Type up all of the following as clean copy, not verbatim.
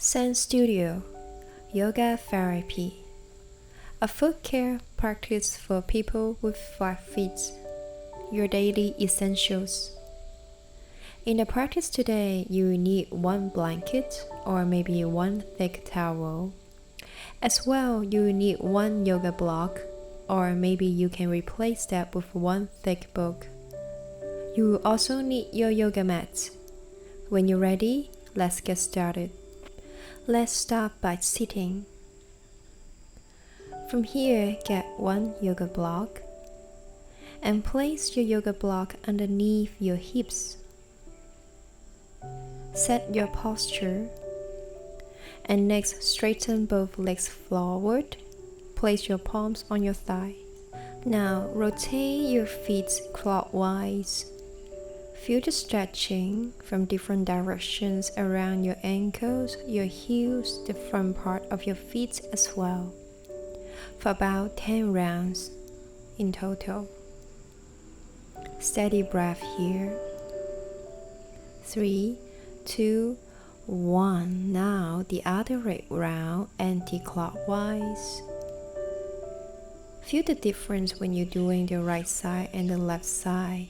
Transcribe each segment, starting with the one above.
Zen Studio Yoga Therapy, a foot care practice for people with flat feet. Your daily essentials. In the practice today, you need one blanket or maybe one thick towel. As well, you need one yoga block, or maybe you can replace that with one thick book. You also need your yoga mat. When you're ready, let's get started. Let's start by sitting. From here, get one yoga block and place your yoga block underneath your hips. Set your posture and next straighten both legs forward. Place your palms on your thigh. Now rotate your feet clockwise. Feel the stretching from different directions around your ankles, your heels, the front part of your feet as well, for about 10 rounds in total. Steady breath here. 3, 2, 1. Now the other way round, anti-clockwise. Feel the difference when you're doing the right side and the left side.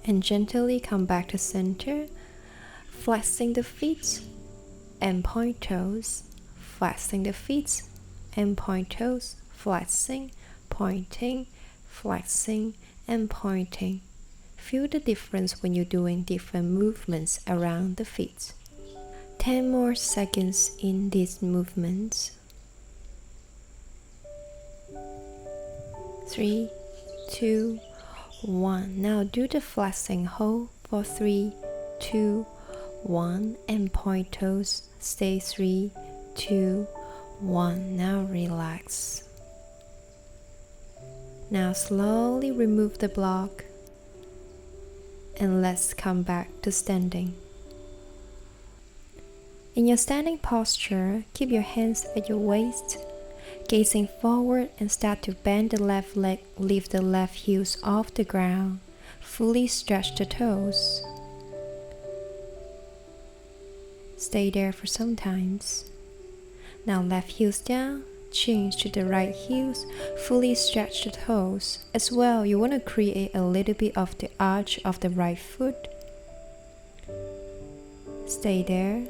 And gently come back to center, flexing the feet and point toes, flexing the feet and point toes, flexing, pointing, flexing and pointing. Feel the difference when you're doing different movements around the feet. 10 more seconds in these movements. 3, 2, 1. Now do the flexing hold for 3, 2, 1 and point toes. Stay 3, 2, 1. Now relax. Now slowly remove the block and let's come back to standing. In your standing posture, keep your hands at your waist, gazing forward and start to bend the left leg, lift the left heels off the ground, fully stretch the toes. Stay there for some times. Now left heels down, change to the right heels, fully stretch the toes. As well, you want to create a little bit of the arch of the right foot. Stay there.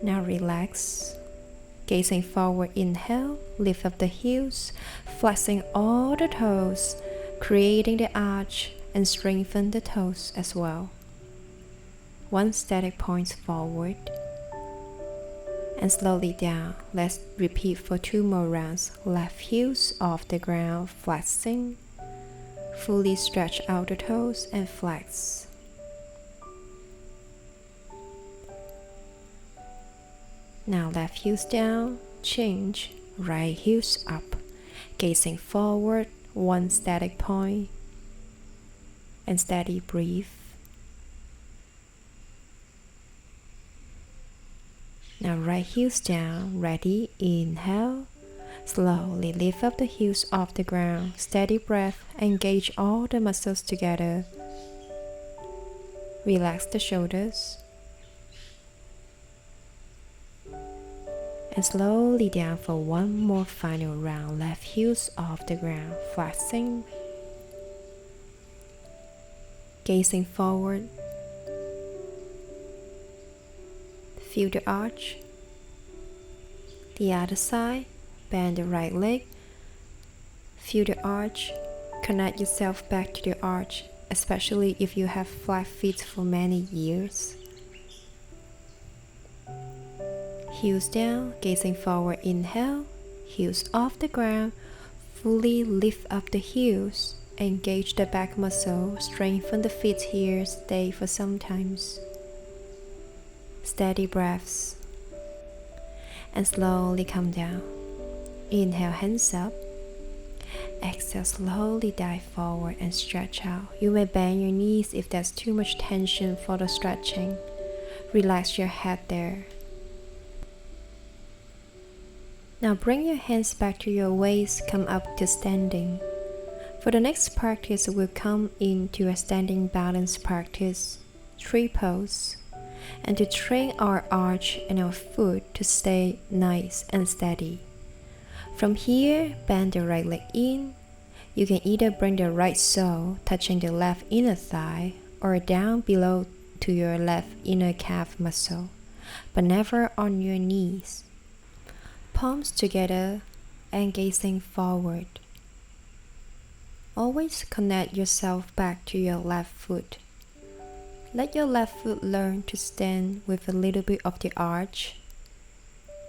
Now relax. Gazing forward, inhale, lift up the heels, flexing all the toes, creating the arch and strengthen the toes as well. One static point forward and slowly down. Let's repeat for 2 more rounds. Left heels off the ground, flexing, fully stretch out the toes and flex. Now left heels down, change, right heels up, gazing forward, one static point, and steady breathe. Now right heels down, ready, inhale, slowly lift up the heels off the ground, steady breath, engage all the muscles together. Relax the shoulders. And slowly down for one more final round. Left heels off the ground, flexing, gazing forward. Feel the arch. The other side, bend the right leg. Feel the arch. Connect yourself back to the arch, especially if you have flat feet for many years. Heels down, gazing forward, inhale, heels off the ground, fully lift up the heels, engage the back muscle, strengthen the feet here, stay for some times. Steady breaths, and slowly come down. Inhale, hands up, exhale, slowly dive forward and stretch out. You may bend your knees if there's too much tension for the stretching. Relax your head there. Now bring your hands back to your waist, come up to standing. For the next practice, we'll come into a standing balance practice, tree pose, and to train our arch and our foot to stay nice and steady. From here, bend the right leg in. You can either bring the right sole touching the left inner thigh or down below to your left inner calf muscle, but never on your knees. Palms together and gazing forward. Always connect yourself back to your left foot. Let your left foot learn to stand with a little bit of the arch.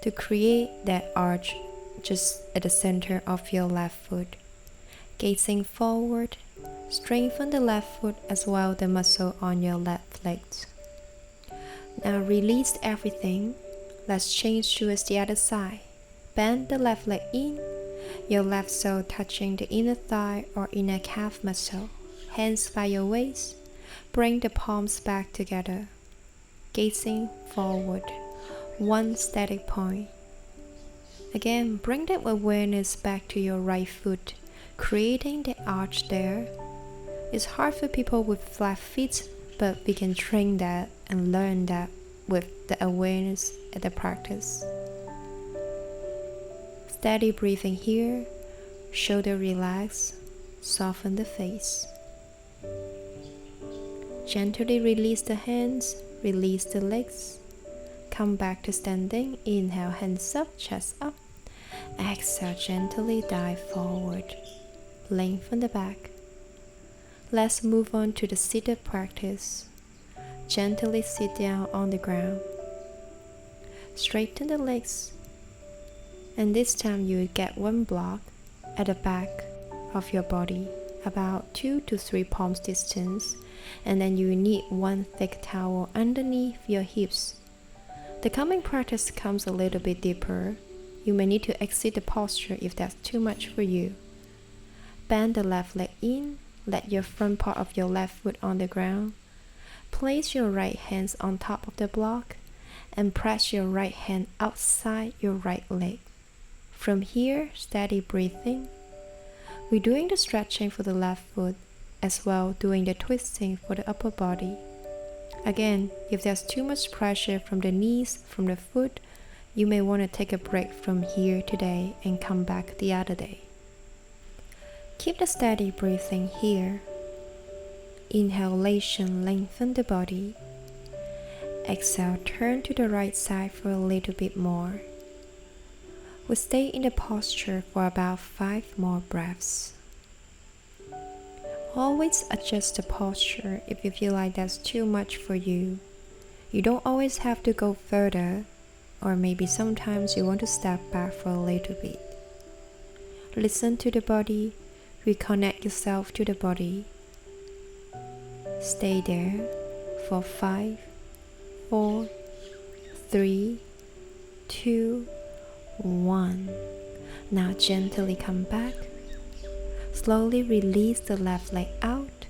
To create that arch just at the center of your left foot. Gazing forward, strengthen the left foot as well as the muscle on your left leg. Now release everything. Let's change towards the other side. Bend the left leg in, your left sole touching the inner thigh or inner calf muscle. Hands by your waist. Bring the palms back together. Gazing forward. One static point. Again, bring that awareness back to your right foot, creating the arch there. It's hard for people with flat feet, but we can train that and learn that with the awareness at the practice. Steady breathing here, shoulder relax, soften the face. Gently release the hands, release the legs. Come back to standing. Inhale, hands up, chest up. Exhale, gently dive forward. Lengthen the back. Let's move on to the seated practice. Gently sit down on the ground. Straighten the legs. And this time you will get one block at the back of your body, about 2 to 3 palms distance, and then you need one thick towel underneath your hips. The coming practice comes a little bit deeper. You may need to exit the posture if that's too much for you. Bend the left leg in, let your front part of your left foot on the ground. Place your right hands on top of the block and press your right hand outside your right leg. From here, steady breathing. We're doing the stretching for the left foot as well doing the twisting for the upper body. Again, if there's too much pressure from the knees, from the foot, you may want to take a break from here today and come back the other day. Keep the steady breathing here. Inhalation, lengthen the body. Exhale, turn to the right side for a little bit more. We'll stay in the posture for about 5 more breaths. Always adjust the posture if you feel like that's too much for you. You don't always have to go further, or maybe sometimes you want to step back for a little bit. Listen to the body, reconnect yourself to the body. Stay there for 5, 4, 3, 2, 1. Now gently come back. Slowly release the left leg out.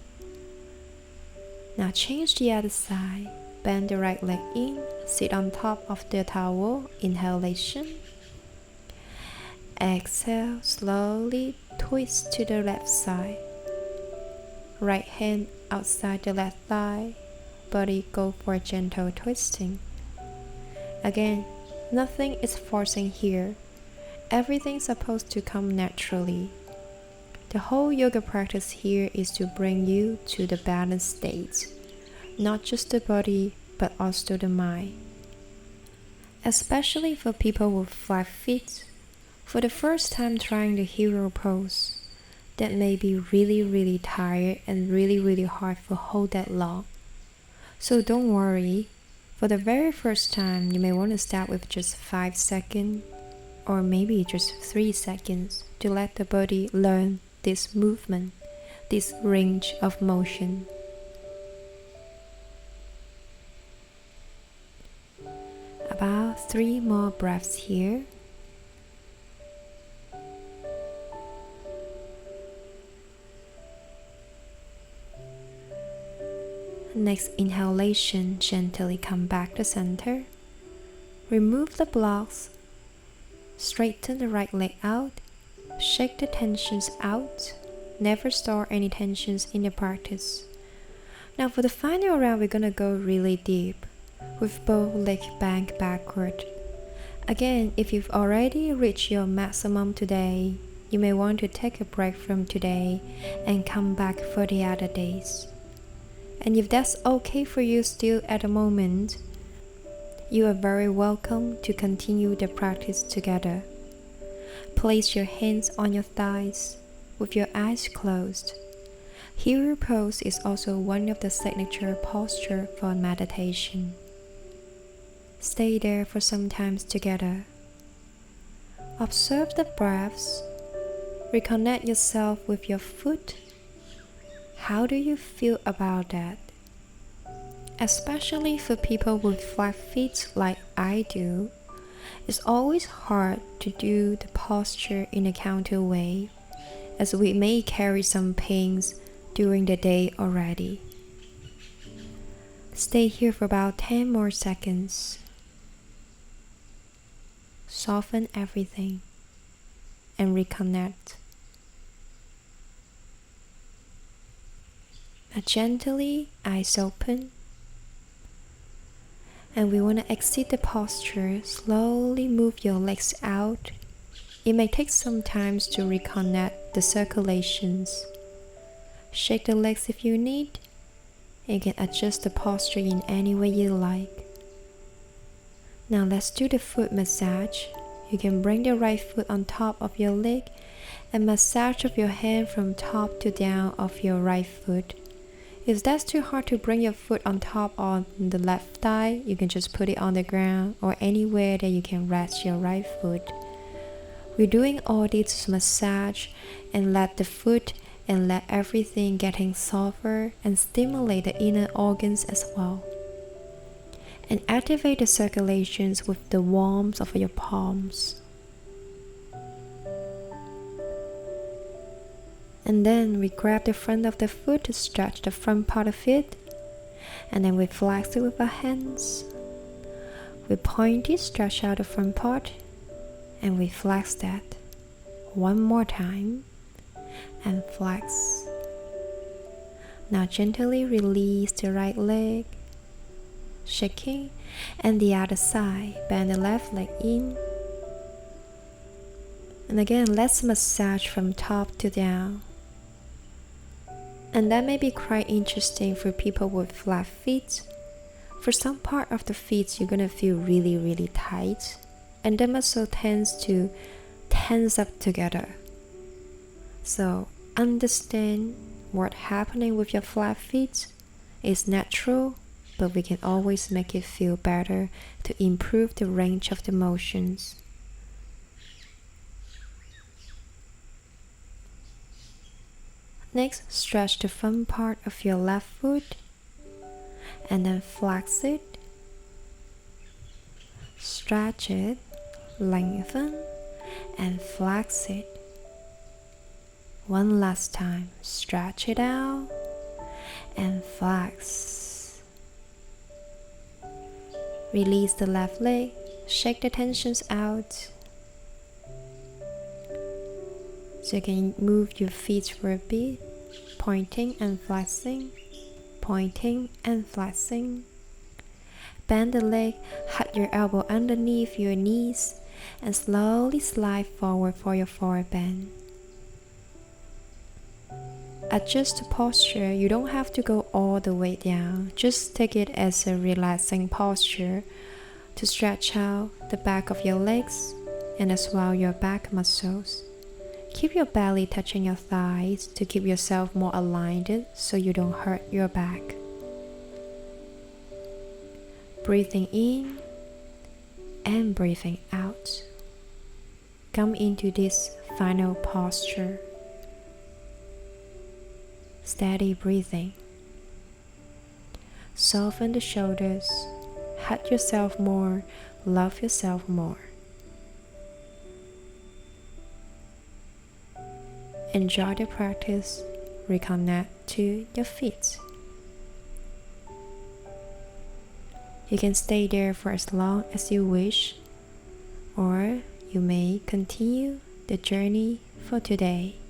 Now change the other side. Bend the right leg in. Sit on top of the towel. Inhalation. Exhale. Slowly twist to the left side. Right hand outside the left thigh. Body go for a gentle twisting. Again, nothing is forcing here. Everything's supposed to come naturally. The whole yoga practice here is to bring you to the balanced state, not just the body, but also the mind. Especially for people with flat feet, for the first time trying the hero pose, that may be really tired and really hard to hold that long. So don't worry, for the very first time you may want to start with just 5 seconds or maybe just 3 seconds to let the body learn this movement, this range of motion. About 3 more breaths here. Next inhalation, gently come back to center. Remove the blocks. Straighten the right leg out. Shake the tensions out. Never store any tensions in your practice. Now for the final round, we're gonna go really deep with both legs bent backward. Again, if you've already reached your maximum today, you may want to take a break from today and come back for the other days. And if that's okay for you still at the moment, you are very welcome to continue the practice together. Place your hands on your thighs with your eyes closed. Hero pose is also one of the signature postures for meditation. Stay there for some time together. Observe the breaths. Reconnect yourself with your foot. How do you feel about that? Especially for people with flat feet like I do, it's always hard to do the posture in a counter way, as we may carry some pains during the day already. Stay here for about 10 more seconds. Soften everything and reconnect. Now gently, eyes open. And we want to exit the posture. Slowly move your legs out. It may take some time to reconnect the circulations. Shake the legs if you need. You can adjust the posture in any way you like. Now let's do the foot massage. You can bring the right foot on top of your leg and massage with your hand from top to down of your right foot. If that's too hard to bring your foot on top on the left thigh, you can just put it on the ground or anywhere that you can rest your right foot. We're doing all this massage and let the foot and let everything getting softer and stimulate the inner organs as well. And activate the circulations with the warmth of your palms. And then we grab the front of the foot to stretch the front part of it. And then we flex it with our hands. We point it, stretch out the front part. And we flex that. One more time. And flex. Now gently release the right leg. Shaking. And the other side. Bend the left leg in. And again, let's massage from top to down. And that may be quite interesting for people with flat feet. For some part of the feet, you're gonna feel really tight, and the muscle tends to tense up together. So understand what's happening with your flat feet is natural, but we can always make it feel better to improve the range of the motions. Next, stretch the front part of your left foot and then flex it, stretch it, lengthen and flex it. One last time, stretch it out and flex. Release the left leg, shake the tensions out. So you can move your feet for a bit, pointing and flexing, pointing and flexing. Bend the leg, hug your elbow underneath your knees, and slowly slide forward for your forward bend. Adjust the posture. You don't have to go all the way down. Just take it as a relaxing posture to stretch out the back of your legs and as well your back muscles. Keep your belly touching your thighs to keep yourself more aligned so you don't hurt your back. Breathing in and breathing out. Come into this final posture. Steady breathing. Soften the shoulders. Hug yourself more. Love yourself more. Enjoy the practice. Reconnect to your feet. You can stay there for as long as you wish, or you may continue the journey for today.